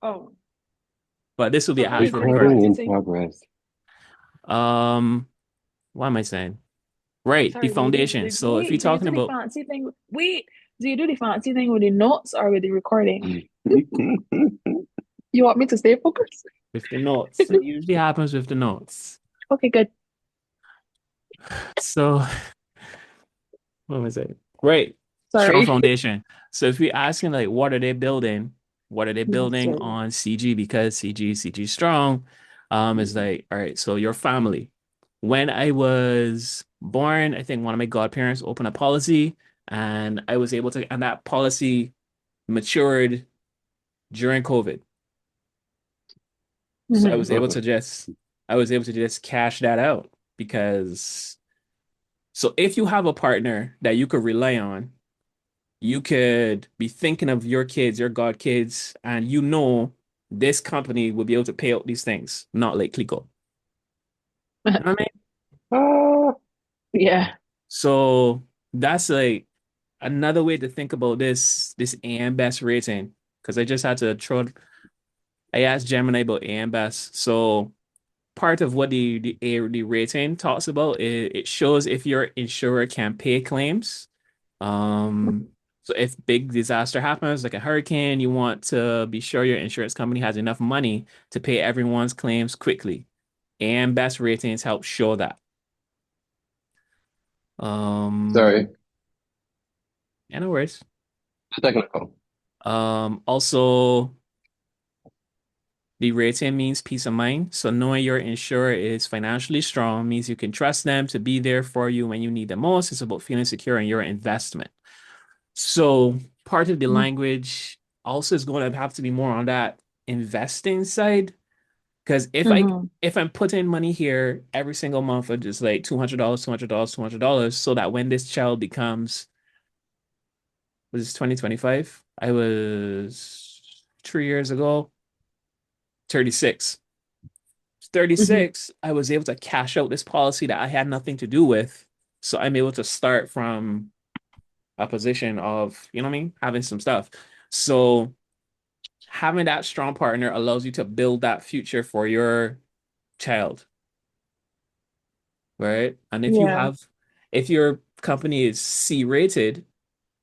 Oh, But this will be so an what is actual the recording. Recording fancy in thing? progress. Um, what am I saying? Right, the Sorry, foundation. So if you're do you talking do the about fancy thing? Wait, do you do the fancy thing with the notes or with the recording? You want me to stay focused? with the notes, it usually happens with the notes. Okay, good. So what was it? Right, strong Sorry. foundation. So if you're asking like what are they building? What are they building Sorry. on CG because CG strong? Is like, all right, so your family. When I was born, I think one of my godparents opened a policy and I was able to, and that policy matured during COVID. So Hmm. I was able to just cash that out because so if you have a partner that you could rely on, you could be thinking of your kids, your god kids, and you know this company will be able to pay out these things, not like Clico. You know what I mean? Ah, Yeah. So that's like another way to think about this AM Best rating. Because I just had to throw I asked Gemini about AM Best. So part of what the rating talks about is it shows if your insurer can pay claims. So if big disaster happens, like a hurricane, you want to be sure your insurance company has enough money to pay everyone's claims quickly. And best ratings help show that. sorry, Yeah, no worries. technical. Also the rating means peace of mind. So knowing your insurer is financially strong means you can trust them to be there for you when you need the most. It's about feeling secure in your investment. So part of the language also is going to have to be more on that investing side. Because Hmm. if I'm putting money here every single month of just like $200, $200, $200, so that when this child becomes was this 2025? I was 3 years ago, 36. Hmm. 36, I was able to cash out this policy that I had nothing to do with. So I'm able to start from a position of, you know what I mean, having some stuff. So having that strong partner allows you to build that future for your child, right? And Yeah. if your company is C rated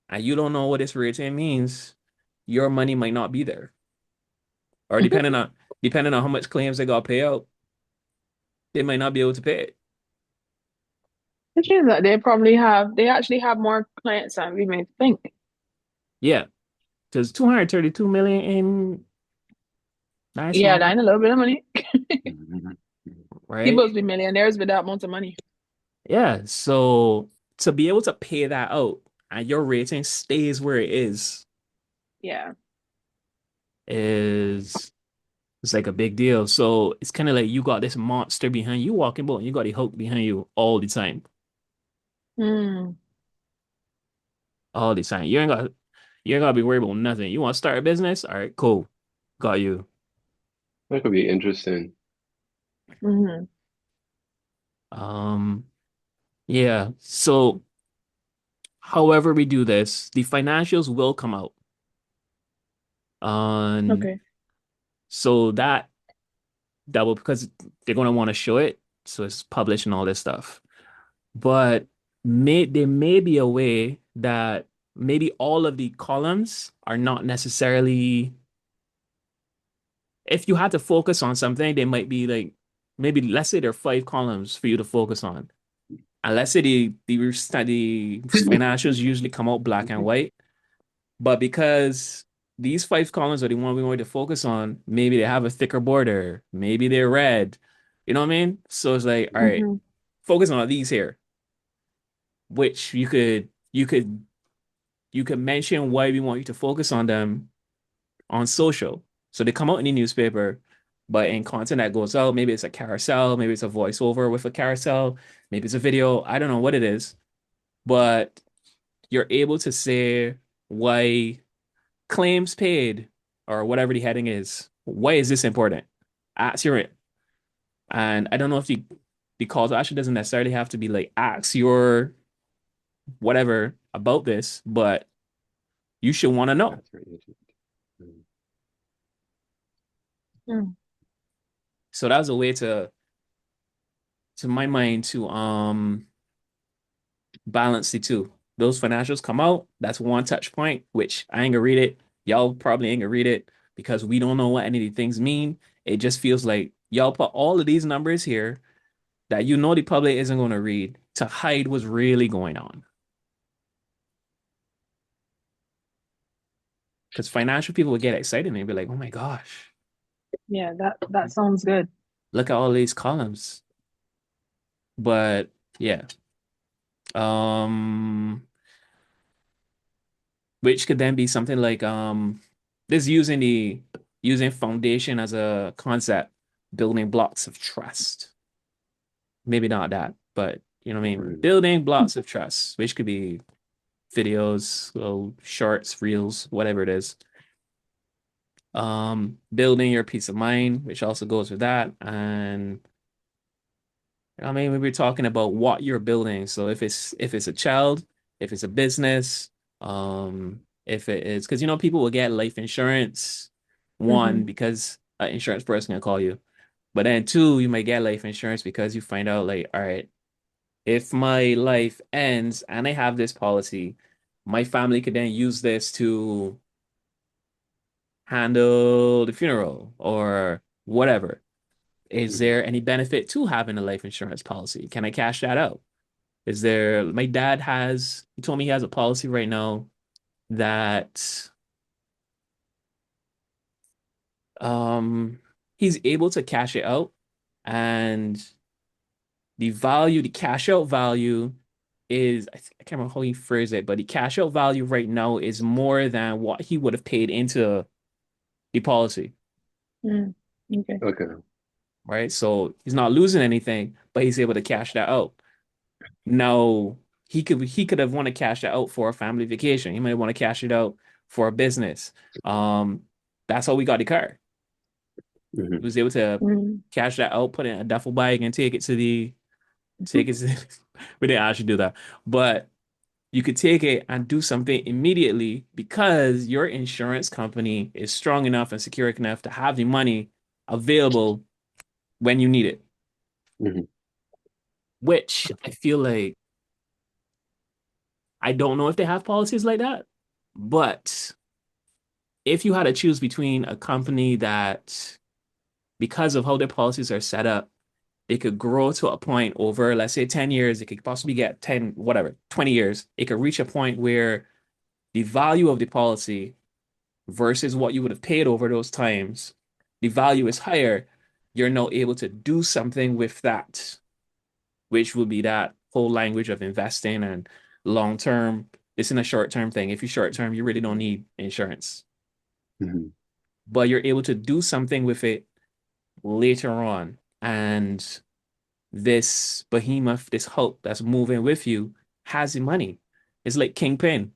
and you don't know what this rating means, your money might not be there. Or depending on how much claims they got to pay out, they might not be able to pay it. Which is that they actually have more clients than we may think. Yeah, because 232 million in nice Yeah, small, that ain't a little bit of money. right? People be millionaires with that amount of money. Yeah, so to be able to pay that out and your rating stays where it Yeah. is it's like a big deal. So it's kind of like you got this monster behind you walking about, and you got the Hulk behind you all the time. Mm. All the time. You ain't gotta be worried about nothing. You want to start a business? All right, cool. Got you. That could be interesting. Hmm. Um, yeah. So however we do this, the financials will come out. On Okay. so that will because they're gonna want to show it. So it's published and all this stuff. But there may be a way that maybe all of the columns are not necessarily if you had to focus on something, they might be like maybe let's say there are 5 columns for you to focus on. And let's say the financials usually come out black and white, but because these 5 columns are the one we want to focus on, maybe they have a thicker border, maybe they're red. You know what I mean? So it's like, all right, Hmm. focus on these here, which you could mention why we want you to focus on them on social. So they come out in the newspaper, but in content that goes out, maybe it's a carousel, maybe it's a voiceover with a carousel, maybe it's a video. I don't know what it is, but you're able to say why claims paid or whatever the heading is. Why is this important? Ask your and I don't know if the call to action doesn't necessarily have to be like ask your whatever about this, but you should want to know. That's very interesting. Mm. So that was a way to my mind to balance the two. Those financials come out, that's one touch point, which I ain't gonna read it. Y'all probably ain't gonna read it because we don't know what any of these things mean. It just feels like y'all put all of these numbers here that you know the public isn't gonna read to hide what's really going on. Because financial people would get excited and they'd be like, oh my gosh, Yeah, that sounds good. look at all these columns. But yeah. Um which could then be something like this using foundation as a concept, building blocks of trust. Maybe not that, but you know what I mean? Mm. Building blocks of trust, which could be videos, little shorts, reels, whatever it is. Building your peace of mind, which also goes with that. And I mean, we were talking about what you're building. So if it's a child, if it's a business, if it is because people will get life insurance, one, Hmm. because an insurance person can call you. But then two, you might get life insurance because you find out like, all right, if my life ends and I have this policy, my family could then use this to handle the funeral or whatever. Is Mhm. there any benefit to having a life insurance policy? Can I cash that out? Is there, my dad he told me he has a policy right now that um he's able to cash it out and the cash out value is I can't remember how he phrased it, but the cash out value right now is more than what he would have paid into the policy, Mm. Okay. Okay. right? So he's not losing anything, but he's able to cash that out. Now he could have want to cash that out for a family vacation. He might want to cash it out for a business. Um, that's how we got the car. He Hmm. was able to Mm. cash that out, put it in a duffel bag, and take it. We didn't actually do that, but you could take it and do something immediately because your insurance company is strong enough and secure enough to have the money available when you need it. Hmm. Which I feel like I don't know if they have policies like that, but if you had to choose between a company that, because of how their policies are set up, they could grow to a point over, let's say, 10 years, it could possibly get 10, whatever, 20 years, it could reach a point where the value of the policy versus what you would have paid over those times, the value is higher. You're now able to do something with that, which would be that whole language of investing and long term. It's in a short term thing. If you're short term, you really don't need insurance, Hmm. but you're able to do something with it later on. And this behemoth, this Hulk that's moving with you has the money. It's like Kingpin.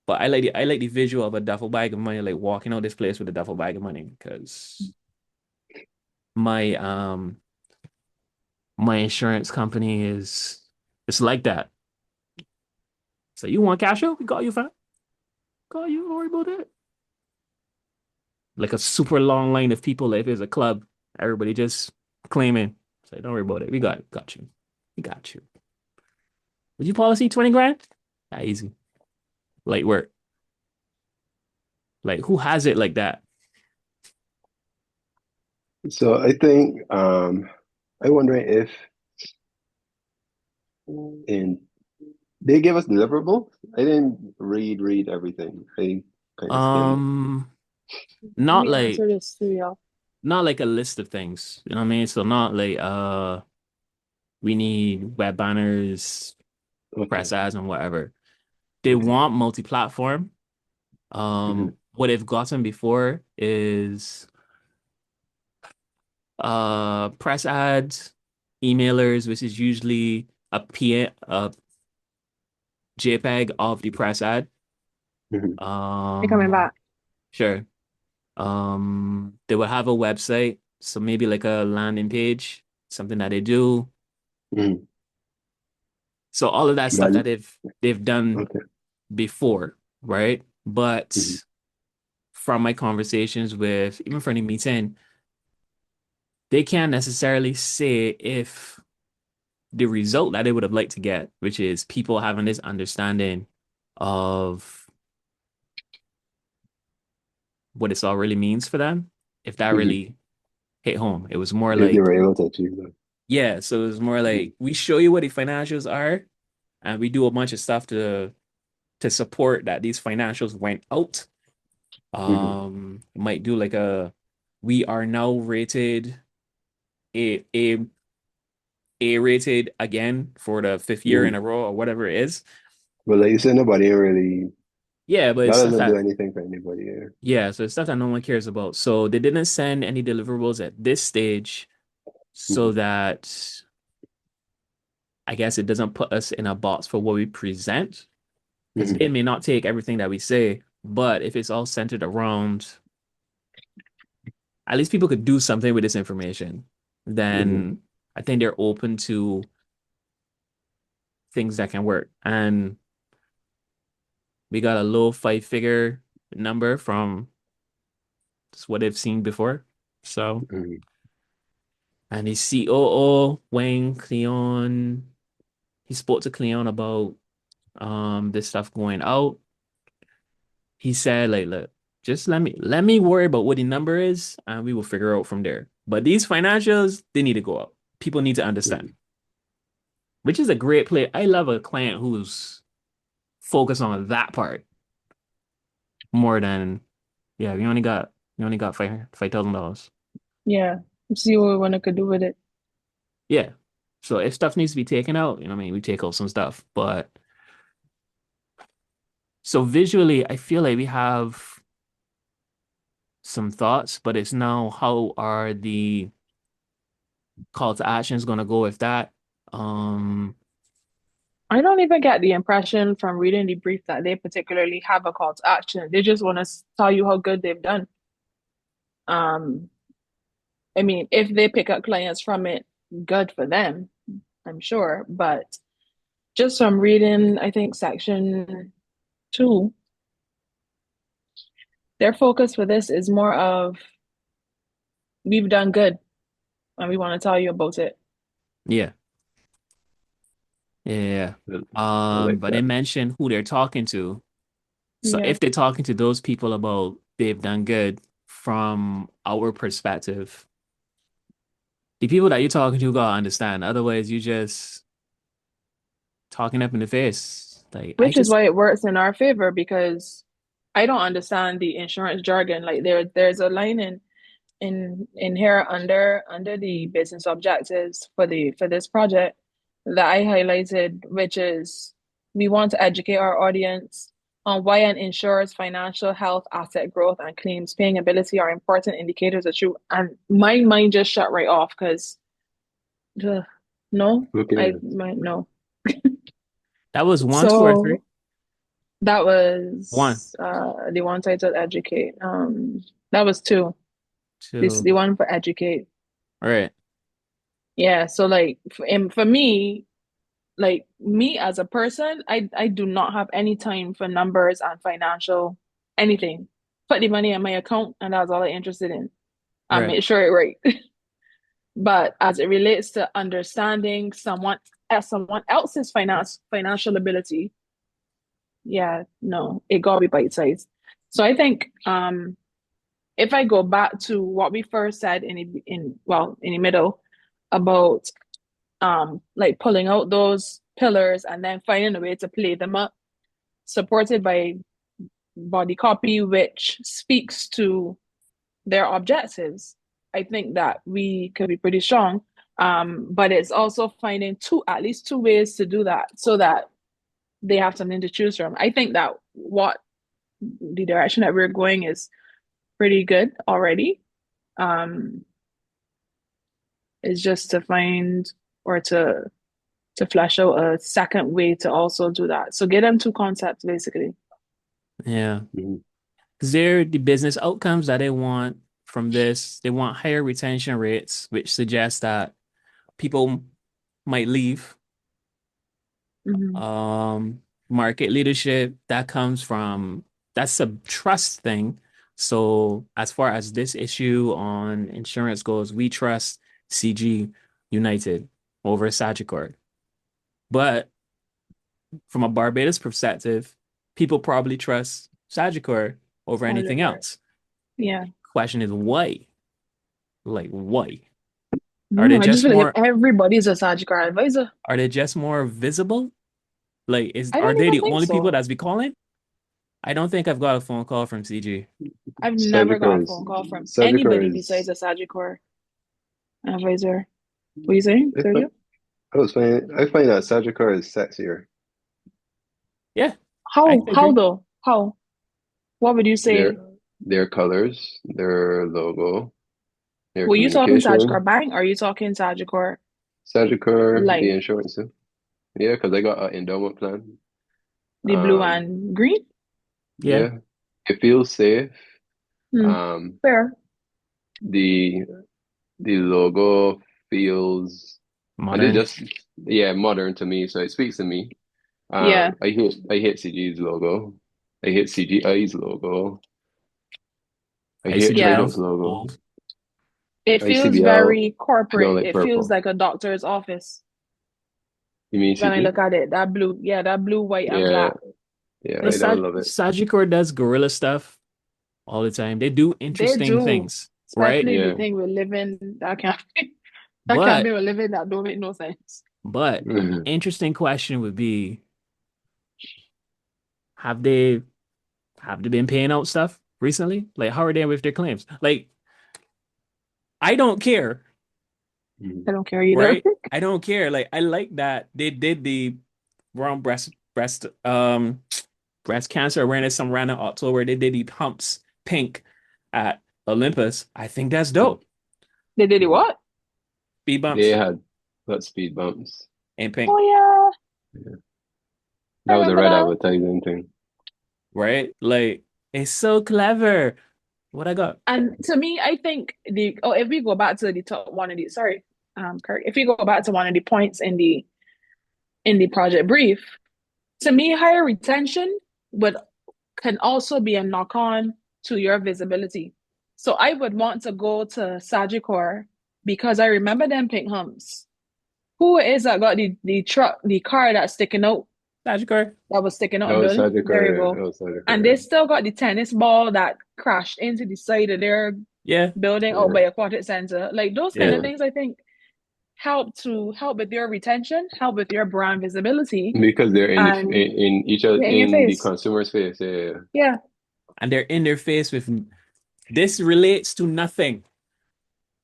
But I like the visual of a duffel bag of money, like walking out this place with a duffel bag of money, because my my insurance company is it's like that. So you want cash out? We got you, fam. Got you. Don't worry about it. Like a super long line of people. Like if it's a club, everybody just claiming. Say, don't worry about it. We got you. We got you. Would you policy 20 grand? Yeah, easy. Light work. Like who has it like that? So I think I'm wondering if in they gave us deliverables. I didn't read everything. I kind of skimmed. Um, Let not me like answer this to y'all. not like a list of things. You know what I mean? So not like we need web banners, Okay. press ads and whatever. They Okay. want multi-platform. Hmm. What they've gotten before is press ads, emailers, which is usually a JPEG of the press ad. Hmm. They coming Um, back. sure. They will have a website, so maybe like a landing page, something that they do. Hmm. So all of that stuff But that they've done okay. before, right? Hmm. But from my conversations with even for any meeting, they can't necessarily say if the result that they would have liked to get, which is people having this understanding of what this all really means for them, if that Mhm. really hit home. It was more If they like, were able to achieve that. yeah, so it was more Mhm. like we show you what the financials are, and we do a bunch of stuff to support that these financials went out. Mhm. Might do like a we are now rated a a A rated again for the fifth year in Mhm. a row or whatever it is. But like you said, nobody really, Yeah, but that it's stuff doesn't do that anything for anybody here. yeah, so it's stuff that no one cares about. So they didn't send any deliverables at this stage so Mhm. that I guess it doesn't put us in a box for what we present because Mhm. they may not take everything that we say, but if it's all centered around at least people could do something with this information, Mhm. then I think they're open to things that can work. And we got a low five-figure number from just what they've seen before. So, Mhm. and his COO, Wayne Cleon, he spoke to Cleon about this stuff going out. He said, like, look, just let me worry about what the number is, and we will figure out from there. But these financials, they need to go up. People need to understand, Mhm. which is a great play. I love a client who's focused on that part more than yeah, we only got $5,000. Yeah. See what we want to do with it. Yeah. So if stuff needs to be taken out, what I mean, we take out some stuff. But so visually, I feel like we have some thoughts, but it's now how are the call to actions gonna go with that? Um, I don't even get the impression from reading the brief that they particularly have a call to action. They just want to tell you how good they've done. Um, I mean, if they pick up clients from it, good for them, I'm sure. But just from reading, I think section two, their focus for this is more of we've done good and we want to tell you about it. yeah, yeah. I like But they that. mentioned who they're talking to. So Yeah. if they're talking to those people about they've done good from our perspective, the people that you're talking to gotta understand. Otherwise, you just talking up in the face. Like I Which is just why it works in our favor because I don't understand the insurance jargon. Like there's a line in here under the business objectives for this project that I highlighted, which is we want to educate our audience on why an insurer's financial health, asset growth, and claims paying ability are important indicators of truth. And my mind just shut right off because no, Okay. no. that was one, two, or three. So that One, was the one titled Educate. That was two. This the two. one for Educate. All right. Yeah, so like for me, like me as a person, I do not have any time for numbers and financial anything. Put the money in my account and that's all I'm interested in. I Right. make sure it right. But as it relates to understanding someone else's financial ability, yeah, no, it gotta be bite sized. So I think if I go back to what we first said in the middle about like pulling out those pillars and then finding a way to play them up, supported by body copy, which speaks to their objectives. I think that we could be pretty strong. But it's also finding at least two ways to do that so that they have something to choose from. I think that what the direction that we're going is pretty good already. Um, is just to find or to flesh out a second way to also do that. So get them two concepts basically. Yeah. Mhm. Because they're the business outcomes that they want from this. They want higher retention rates, which suggests that people might leave. Hmm. Um, Market leadership, that comes from that's a trust thing. So as far as this issue on insurance goes, we trust CG United over Sagicor. But from a Barbados perspective, people probably trust Sagicor over anything Sagicor. else. Yeah. Question is why? Like why? Are No, they I just just feel like more if everybody's a Sagicor advisor, are they just more visible? Like I are don't they even the think only people so. that's be calling? I don't think I've got a phone call from CG. I've never got a Sagicor phone call from Sagicor anybody besides is a Sagicor advisor. What are you saying, I Sergio? find, I find that Sagicor is sexier. Yeah, I How? How agree. though? How? What would you Their say? their colors, their logo, their Were you talking Sagicor communication. Bank or are you talking Sagicor Sagicor, the Life, insurance too. Yeah, because I got an endowment plan. the blue Um, and green? Yeah. yeah, it feels safe. Hmm. Um, Fair. the the logo feels and it Modern. just yeah modern to me, so it speaks to me. Yeah. I hate CG's logo. I hate CGI's logo. I hate Yeah. ICBL. Tradeups logo. Old. It feels ICBL, very I don't corporate. like It feels purple. like a doctor's office You mean when I CG? look at it. That blue, yeah, that blue, white, and Yeah, black. yeah, The I don't love it. Sagicor does gorilla stuff all the time. They do They interesting do, things, right? especially the Yeah. thing with living that can't that can't But be with living that don't make no sense. but interesting question would be have they have they been paying out stuff recently? Like how are they with their claims? Like I don't care, I don't care either. right? I don't care. Like I like that they did the wrong breast cancer awareness some random October. They did the pumps pink at Olympus. I think that's dope. They did it what? Speed They bumps had got speed bumps. and pink, Oh yeah, Yeah. I That was a remember red that. advertising thing. right? Like it's so clever. What I got? And to me, I think if we go back to the top one of the sorry, Kirk, if we go back to one of the points in the project brief, to me, higher retention would can also be a knock on to your visibility. So I would want to go to Sagicor because I remember them pink humps. Who is that got the car that's sticking out, Sagicor. that was sticking out That a was bit? There you Sagicor, yeah. go. That was And they Sagicor, still got the tennis ball that crashed into the side of their Yeah, building out yeah. by Aquatic Center. Like those kind of yeah. Yeah. things, I think help with your retention, help with your brand visibility, Because they're and in each other in your in the face. consumer's face. Yeah. Yeah, And they're in their face with this relates to nothing,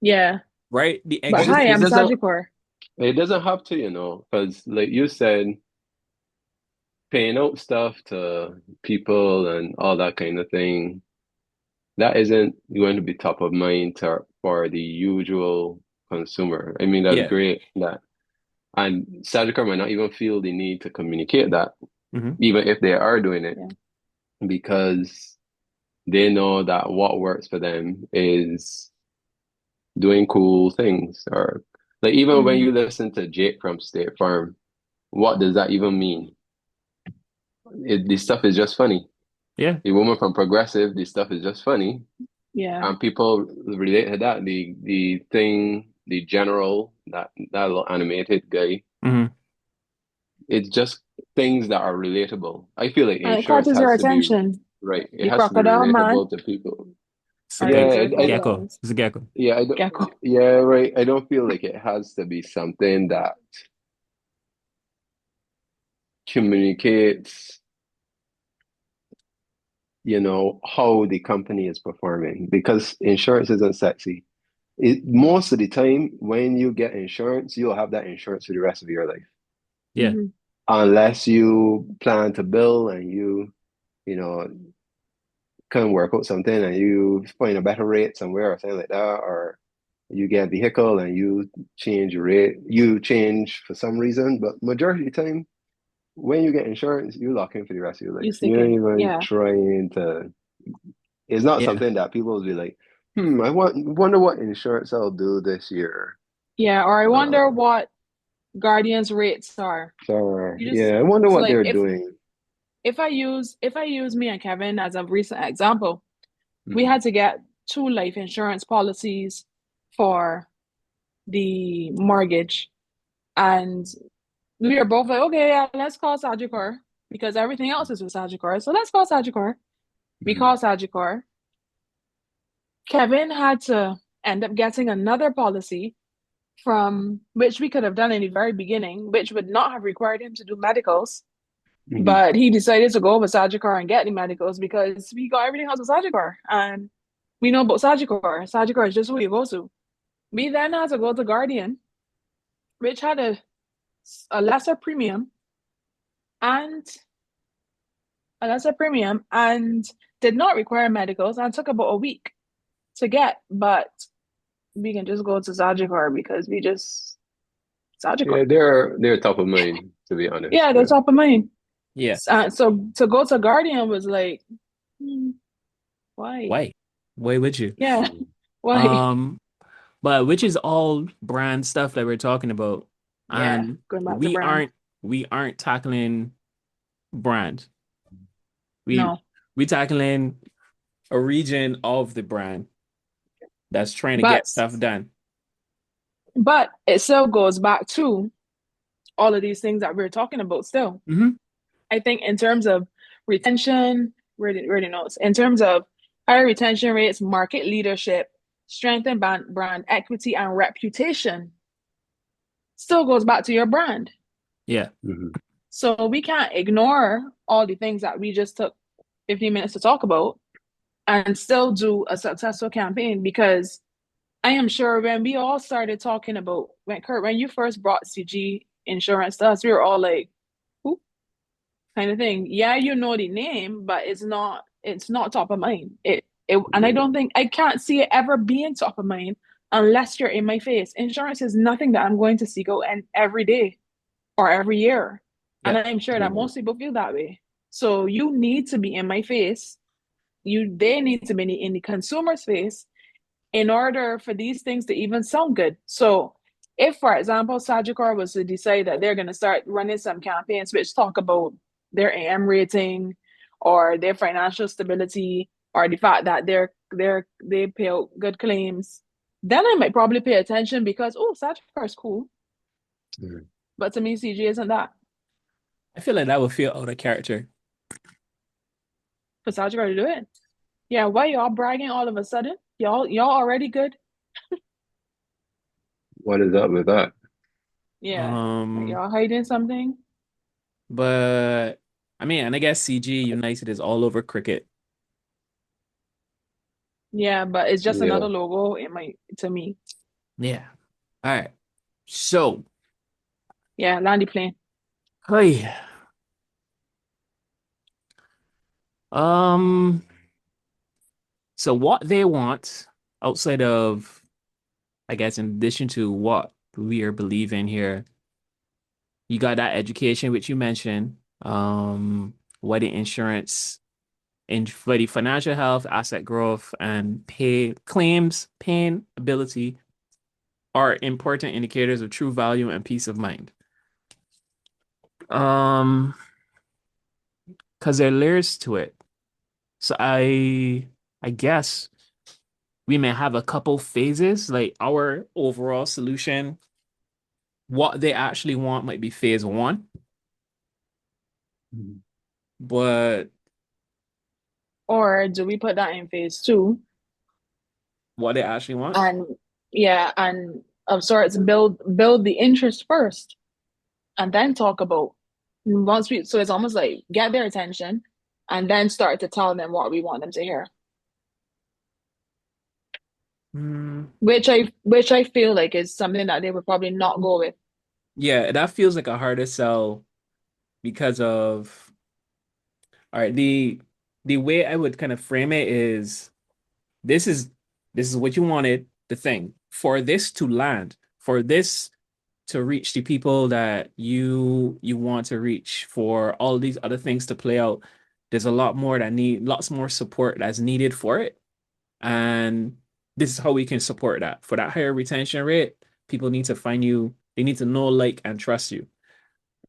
yeah. right? The But But extra hi, it I'm things. doesn't Sagicor. it doesn't have to, because like you said, paying out stuff to people and all that kind of thing, that isn't going to be top of mind for the usual consumer. I mean, that's Yeah. great that, and Sagicor might not even feel the need to communicate that, Hmm. even if they are doing it, Yeah. because they know that what works for them is doing cool things. Or like even when Hmm. you listen to Jake from State Farm, what does that even mean? This stuff is just funny. Yeah. The woman from Progressive, this stuff is just funny. Yeah. And people relate to that. The thing, the general, that little animated guy, Hmm. it's just things that are relatable. I feel like And it insurance catches your has to be attention. right. It The has to be crocodile man. relatable to people. It's a Or is Yeah, it gecko. I Gecko. crocodiles? It's a gecko. yeah, I don't, Gecko. yeah, right. I don't feel like it has to be something that communicates, how the company is performing because insurance isn't sexy. Most of the time, when you get insurance, you'll have that insurance for the rest of your life, Yeah. Hmm. unless you plan to bill and you know, can work out something and you find a better rate somewhere or something like that, or you get a vehicle and you change your rate, you change for some reason. But majority of the time, when you get insurance, you lock in for the rest of your You life. stick You ain't in. even Yeah. trying to. It's not Yeah. something that people will be like, wonder what insurance I'll do this year. Yeah. Or I wonder Uh, what Guardian's rates are. so You just yeah, I wonder so what like they're doing. if I use me and Kevin as a recent example, We Mhm. had to get 2 life insurance policies for the mortgage. And we were both like, okay, yeah, let's call Sagicor because everything else is with Sagicor. So let's call Sagicor. We Mhm. call Sagicor. Kevin had to end up getting another policy from which we could have done in the very beginning, which would not have required him to do medicals. Mhm. But he decided to go with Sagicor and get the medicals because we got everything else with Sagicor. And we know about Sagicor. Sagicor is just who you go to. We then had to go to Guardian, which had a lesser premium and and did not require medicals and took about a week to get. But we can just go to Sagicor because we just Yeah, Sagicor. they're top of mind, to be honest. Yeah, they're Yeah. top of mind. Yeah. So to go to Guardian was like, hmm, why? Why? Why would you? Yeah, Mhm. why? Um, but which is all brand stuff that we're talking about. Yeah, And going back to we brand. aren't we aren't tackling brand. We No, we tackling a region of the brand that's trying to but get stuff done. but it still goes back to all of these things that we're talking about still. Hmm. I think in terms of retention, really notes. In terms of higher retention rates, market leadership, strengthen brand equity and reputation, still goes back to your brand. Yeah. Mhm. So we can't ignore all the things that we just took 15 minutes to talk about and still do a successful campaign because I am sure when we all started talking about when Kurt, when you first brought CG insurance to us, we were all like, who kind of thing. Yeah, you know the name, but it's not top of mind. And I Yeah. don't think I can't see it ever being top of mind unless you're in my face. Insurance is nothing that I'm going to seek out and every day or every year. And Yeah. I'm sure that Mhm. most people feel that way. So you need to be in my face. They need to be in the consumer's face in order for these things to even sound good. So if, for example, Sagicor was to decide that they're going to start running some campaigns which talk about their AM rating or their financial stability or the fact that they pay out good claims, then I might probably pay attention because Sagicor is cool. Mhm. But to me, CG isn't that. I feel like that would feel out of character. For Sagicor to do it. Yeah, why y'all bragging all of a sudden? Y'all already good? What is up with that? Yeah. Like Um, y'all hiding something? but I mean, and I guess CG United is all over cricket. Yeah, but it's just Yeah. another logo to me. Yeah. All right. So, Yeah, Landy plane. hey, um, so what they want outside of, I guess, in addition to what we are believing here, you got that education which you mentioned, what the insurance in for the financial health, asset growth, and pay claims, paying ability are important indicators of true value and peace of mind. Um, because there are layers to it. So I guess we may have a couple phases, like our overall solution, what they actually want might be phase one, Mhm. but Or do we put that in phase two? what they actually want. And yeah, and of sorts build the interest first and then talk about once we so it's almost like get their attention and then start to tell them what we want them to hear. Hmm. Which I feel like is something that they would probably not go with. Yeah, that feels like a harder sell because of all right, the way I would kind of frame it is this is this is what you wanted, the thing. For this to land, for this to reach the people that you want to reach, for all these other things to play out, there's a lot more that need lots more support that's needed for it. And this is how we can support that. For that higher retention rate, people need to find you, they need to know, like, and trust you.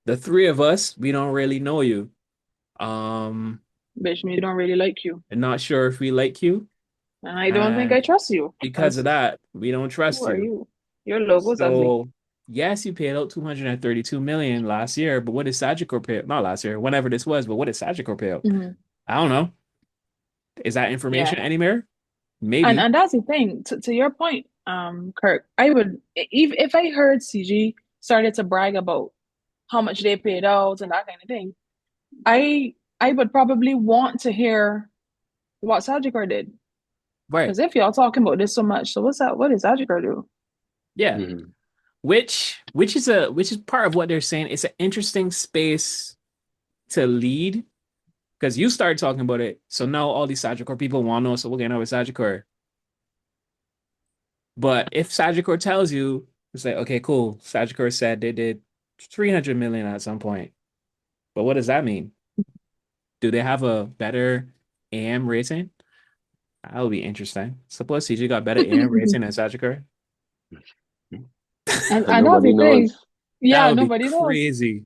The three of us, we don't really know you. Um, Which means they don't really like you. I'm not sure if we like you. And I don't think And I trust you because of because that, we don't who trust are you. you? Your logo's ugly. So yes, you paid out 232 million last year, but what did Sagicor pay out? Not last year, whenever this was, but what did Sagicor pay out? Hmm. I don't know. Is that Yeah. information anywhere? And Maybe. and that's the thing. To your point, Kirk, I would even if I heard CG started to brag about how much they paid out and that kind of thing, I would probably want to hear what Sajikar did. Right. Because if y'all talking about this so much, so what's that? What does Sajikar do? Yeah. Hmm. Which is part of what they're saying. It's an interesting space to lead because you started talking about it. So now all these Sagicor people want to know. So we're getting over Sagicor. But if Sagicor tells you, it's like, okay, cool. Sagicor said they did 300 million at some point. But what does that mean? Do they have a better AM rating? That would be interesting. Suppose CG got better AM rating than Sagicor. And And that's nobody the thing. knows. That Yeah, would be nobody knows. crazy.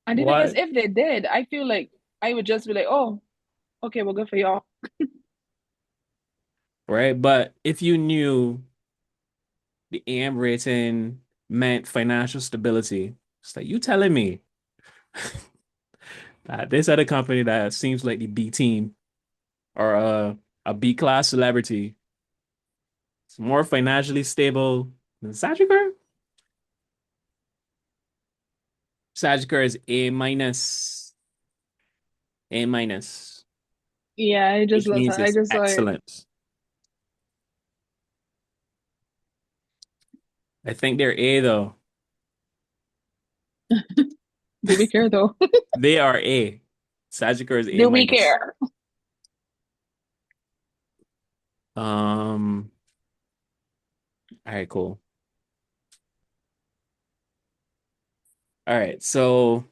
And the thing is, What? if they did, I feel like I would just be like, oh, okay, well, good for y'all. Right? But if you knew the AM rating meant financial stability, it's like you telling me that this other company that seems like the B team or a B class celebrity is more financially stable than Sagicor? Sagicor is A minus, A minus, Yeah, I just which love means that. I it's just like, excellent. I think they're A though. do we care though? They are A. Sagicor is A Do we minus. care? Um, all right, cool. All right, so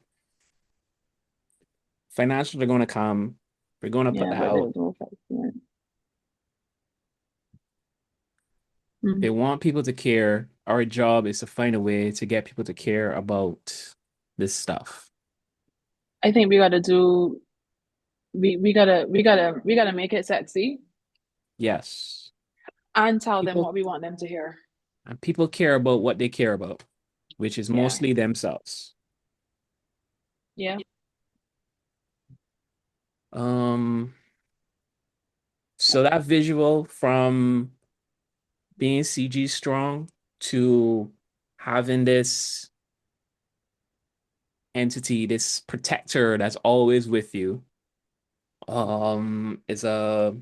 financials are going to come. We're going to put Yeah, that but out. there's no fact. Yeah. Mm. They want people to care. Our job is to find a way to get people to care about this stuff. I think we gotta do we gotta make it sexy Yes. and tell them People what we want them to hear. and people care about what they care about, which is Yeah. mostly themselves. Yeah. Um, so that visual from being CG strong to having this entity, this protector that's always with you, is a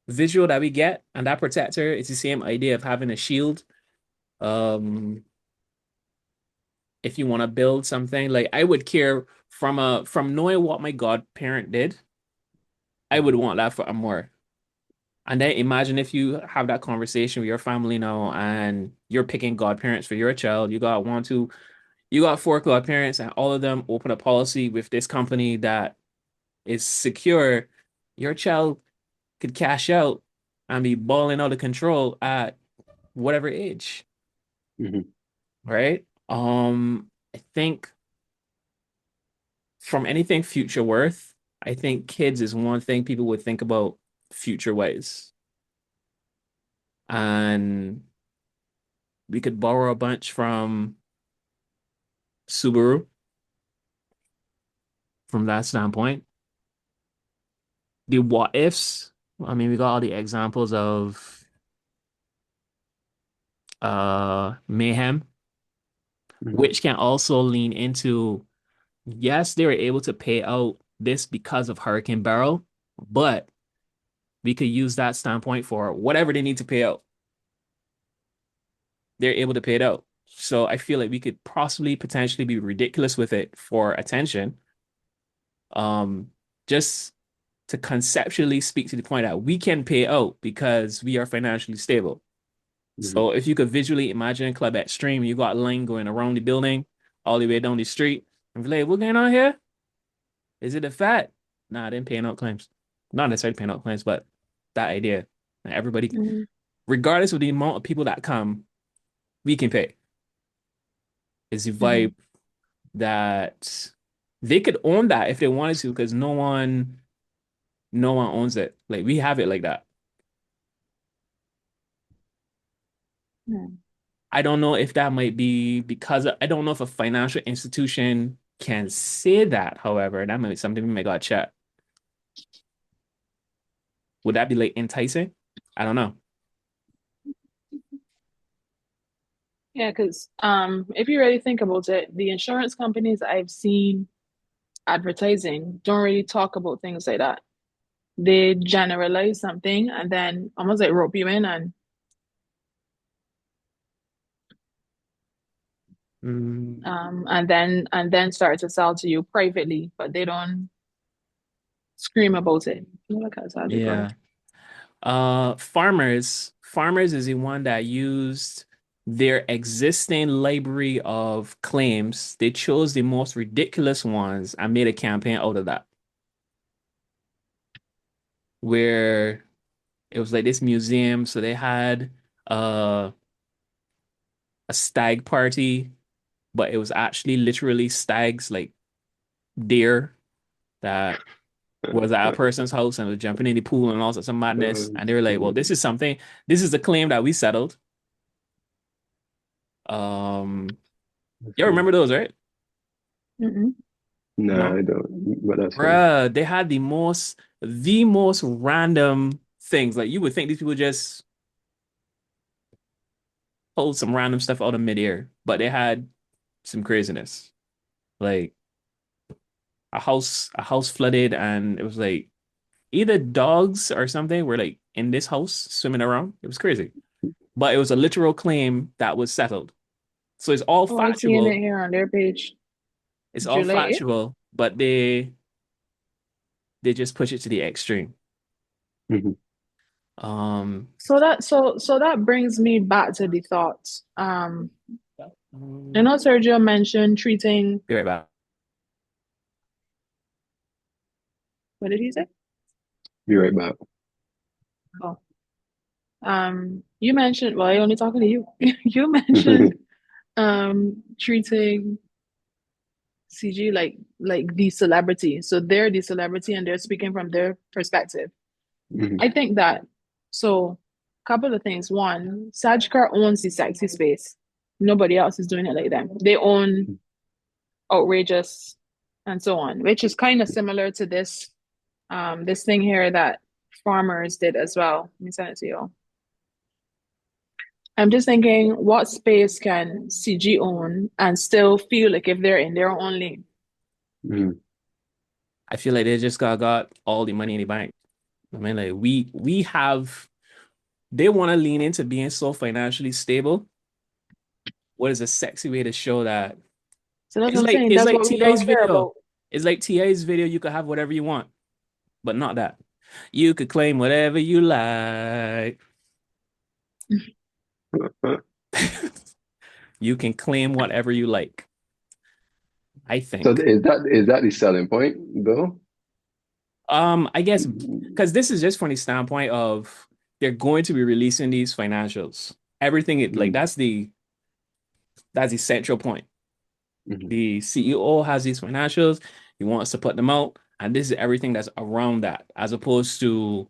visual that we get, and that protector is the same idea of having a shield. Um, if you want to build something, like I would care from knowing what my godparent did, I would want that for Amor. And then imagine if you have that conversation with your family now and you're picking godparents for your child. You got one, two, you got four godparents, and all of them open a policy with this company that is secure. Your child could cash out and be balling out of control at whatever age, Hmm. right? I think from anything future worth, I think kids is one thing people would think about future ways. And we could borrow a bunch from Subaru from that standpoint. The what ifs, I mean, we got all the examples of mayhem, Hmm. which can also lean into yes, they were able to pay out this because of Hurricane Barrel, but we could use that standpoint for whatever they need to pay out. They're able to pay it out. So I feel like we could possibly potentially be ridiculous with it for attention. Um, just to conceptually speak to the point that we can pay out because we are financially stable. Hmm. So if you could visually imagine Club Extreme, you got a line going around the building, all the way down the street, and be like, what's going on here? Is it a fat? Nah, I didn't pay out claims. Not necessarily paying out claims, but that idea. And everybody, Mhm. regardless of the amount of people that come, we can pay. Is the Mhm. vibe that they could own that if they wanted to, because no one owns it. Like we have it like that. Hmm. I don't know if that might be because I don't know if a financial institution can say that. However, that might be something we may got to check. Would that be like enticing? I don't know. Yeah, because if you really think about it, the insurance companies I've seen advertising don't really talk about things like that. They generalize something and then almost like rope you in Mm, and then start to sell to you privately, but they don't scream about it. You know, like how they go. yeah. Farmers is the one that used their existing library of claims. They chose the most ridiculous ones and made a campaign out of that, where it was like this museum. So they had uh, a stag party, but it was actually literally stags, like deer that was at a person's house and was jumping in the pool and all sorts of madness. And they were like, well, this is a claim that we settled. Um, you remember those, right? Mm-mm. No, No? I don't. But that's fine. Bruh, they had the most random things. Like you would think these people just pulled some random stuff out of midair, but they had some craziness. Like a house flooded and it was like either dogs or something were like in this house swimming around. It was crazy. But it was a literal claim that was settled. So it's all Oh, I seen it factual. here on their page. It's all July 8th. factual, but they just push it to the extreme. Mhm. Um, So that brings me back to the thoughts. I be know Sergio mentioned treating, right back. what did he say? Be right back. Oh, you mentioned, well, I only talking to you. You mentioned treating CG like the celebrity. So they're the celebrity and they're speaking from their perspective. Mhm. I think that so couple of things. One, Sagicor owns the sexy space. Nobody else is doing it like them. They own outrageous and so on, which is kind of similar to this thing here that farmers did as well. Let me send it to you. I'm just thinking, what space can CG own and still feel like if they're in their own lane? Mhm. I feel like they just got all the money in the bank. I mean, like we have they want to lean into being so financially stable. What is a sexy way to show that? So that's It's what I'm like saying. it's That's like what we TA's don't care video. about. It's like TA's video. You could have whatever you want, but not that. You could claim whatever you like. You can claim whatever you like. I So think. is that the selling point, though? I guess because this is just from the standpoint of they're going to be releasing these financials. Everything like Mhm. that's the central point. Mhm. The CEO has these financials, he wants to put them out, and this is everything that's around that, as opposed to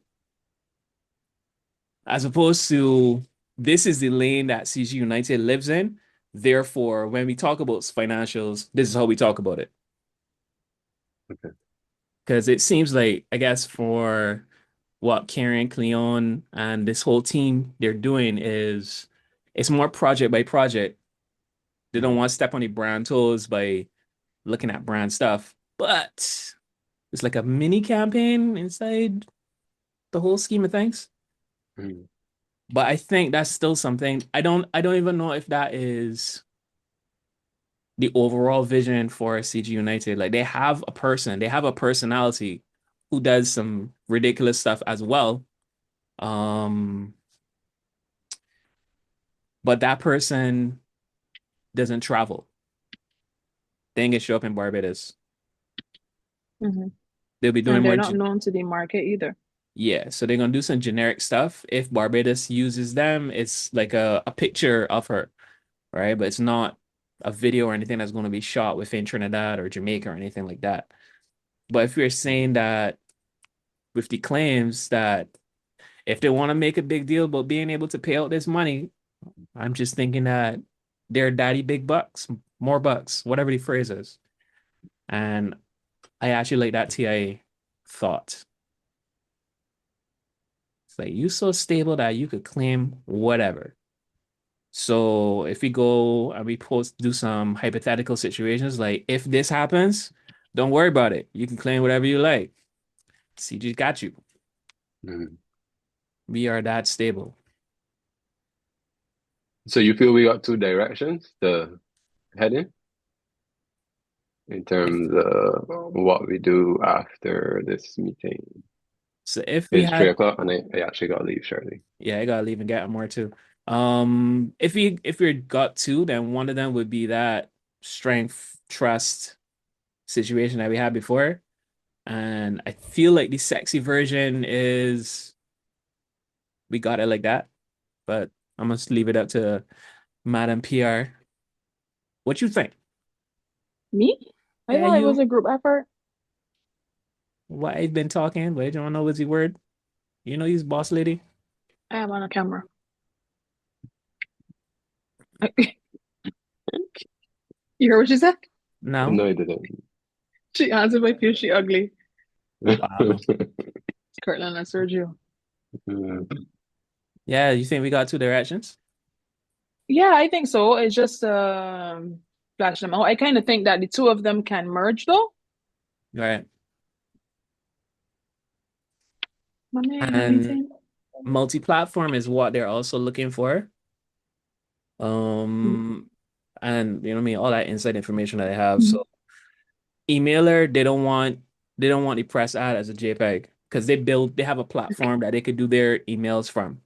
this is the lane that CG United lives in. Therefore, when we talk about financials, this is how we talk about it. Okay. Because it seems like, I guess, for what Karen, Cleon, and this whole team they're doing is it's more project by project. They don't Mhm. want to step on the brand toes by looking at brand stuff, but it's like a mini campaign inside the whole scheme of things. Mhm. But I think that's still something. I don't even know if that is the overall vision for CG United. Like they have a personality who does some ridiculous stuff as well. Um, but that person doesn't travel. They ain't gonna show up in Barbados. Mhm. They'll be doing And they're more. not known to the market either. Yeah, so they're gonna do some generic stuff. If Barbados uses them, it's like a picture of her, right? But it's not a video or anything that's gonna be shot within Trinidad or Jamaica or anything like that. But if you're saying that with the claims that if they want to make a big deal about being able to pay out this money, I'm just thinking that they're daddy big bucks, more bucks, whatever the phrase is. And I actually like that TIA thought. It's like you so stable that you could claim whatever. So if we go and we post do some hypothetical situations, like if this happens, don't worry about it. You can claim whatever you like. CG got you. Mhm. We are that stable. So you feel we got two directions to head in If terms of what we do after this meeting? if we It's three had, o'clock and I actually gotta leave shortly. yeah, I gotta leave and get more too. If we got two, then one of them would be that strength trust situation that we had before. And I feel like the sexy version is we got it like that. But I must leave it up to Madam PR. What you think? Me? I Yeah, thought it was you. a group effort. Why I've been talking, but you don't know what's the word. You know, he's boss lady. I am on a camera. You heard what she said? No. No, I didn't. She answered if I feel she ugly. Wow. Kirtland and Sergio. Yeah, you think we got two directions? Yeah, I think so. It's just flash them out. I kind of think that the two of them can merge though. Right. My man in a And meeting. multi-platform is what they're also looking for. Mhm. And you know what I mean, all that inside information that I have. So emailer, they don't want the press ad as a JPEG because they have a platform that they could do their emails from.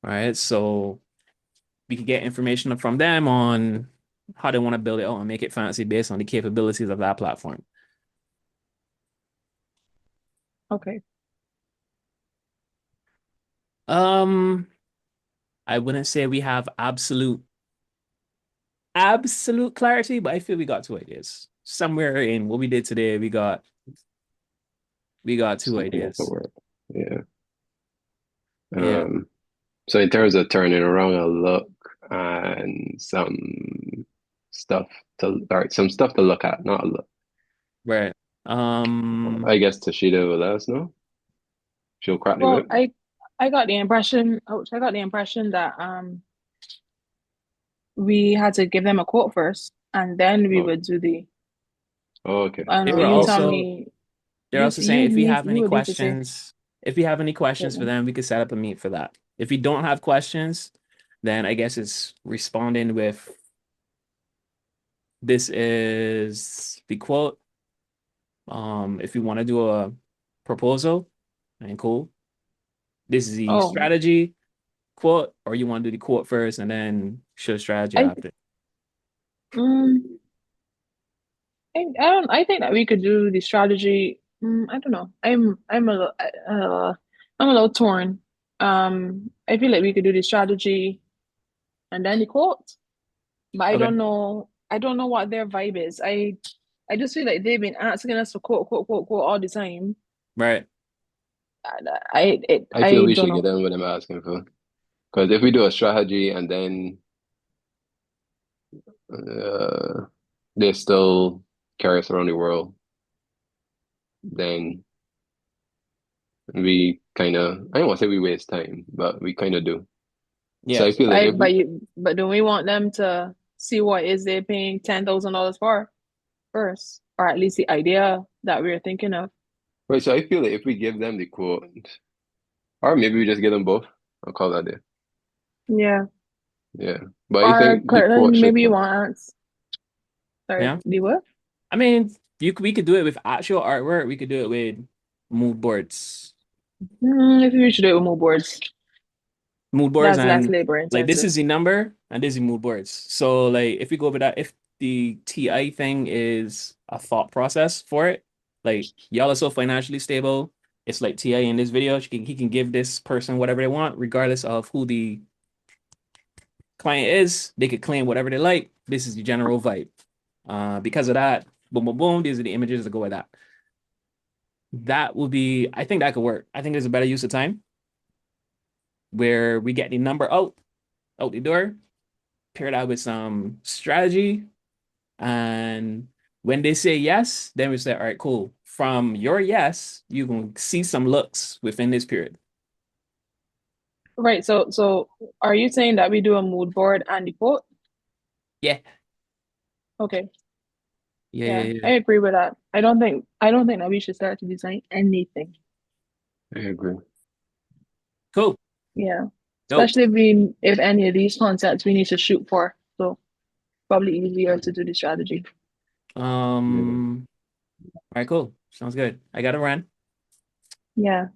All right. So we could get information from them on how they want to build it out and make it fancy based on the capabilities of that platform. Okay. Um, I wouldn't say we have absolute clarity, but I feel we got two ideas. Somewhere in what we did today, we got two Something that could ideas. work. Yeah. Yeah, So in terms of turning around a look and stuff some stuff to look at, not a look. right. Um, I guess Tashida will let us know. She'll crack the Well, whip. I got the impression, I got the impression that we had to give them a quote first, and then we Oh, would do the. oh, okay. I don't they know. were You Okay. tell also me. they're also saying You would need to say. if we have any questions for Kirtland. them, we could set up a meet for that. If we don't have questions, then I guess it's responding with this is the quote. If you want to do a proposal, and cool. This is the Oh, strategy quote, or you want to do the quote first and then show strategy I after. um, I don't. I think that we could do the strategy. I don't know. I'm a little torn. I feel like we could do the strategy and then the quote, but I Okay. don't know. I don't know what their vibe is. I just feel like they've been asking us for quote all the time. Right. I feel I we don't should get know. them what I'm asking for. Because if we do a strategy and then uh, they still carry us around the world, then we kind of, I don't want to say we waste time, but we kind of do. So I Yes. feel like if, But do we want them to see what is they paying $10,000 for first, or at least the idea that we're thinking of? right, so I feel like if we give them the quote, or maybe we just give them both, I'll call that it. Yeah. Yeah. But I Or think the quote Kirtland, should maybe you come. want to sorry, Yeah. the what? I mean, we could do it with actual artwork. We could do it with mood boards. I think we should do it with mood boards. Mood boards That's less and labor like this intensive. is the number and this is the mood boards. So like if we go with that, if the TI thing is a thought process for it, like y'all are so financially stable, it's like TI in this video, he can give this person whatever they want, regardless of who the client is. They could claim whatever they like. This is the general vibe. Because of that, boom, boom, boom. These are the images that go with that. That would be, I think that could work. I think there's a better use of time where we get the number out out the door, pair that with some strategy, and when they say yes, then we say, all right, cool. From your yes, you can see some looks within this period. Right. So are you saying that we do a mood board and the quote? Yeah, Okay. yeah, Yeah, yeah, I yeah. agree with that. I don't think that we should start to design anything. I agree. Cool. Yeah. Dope. Especially if any of these concepts we need to shoot for. So probably easier to do the strategy. Yeah. All right, cool. Sounds good. I gotta run. Yeah.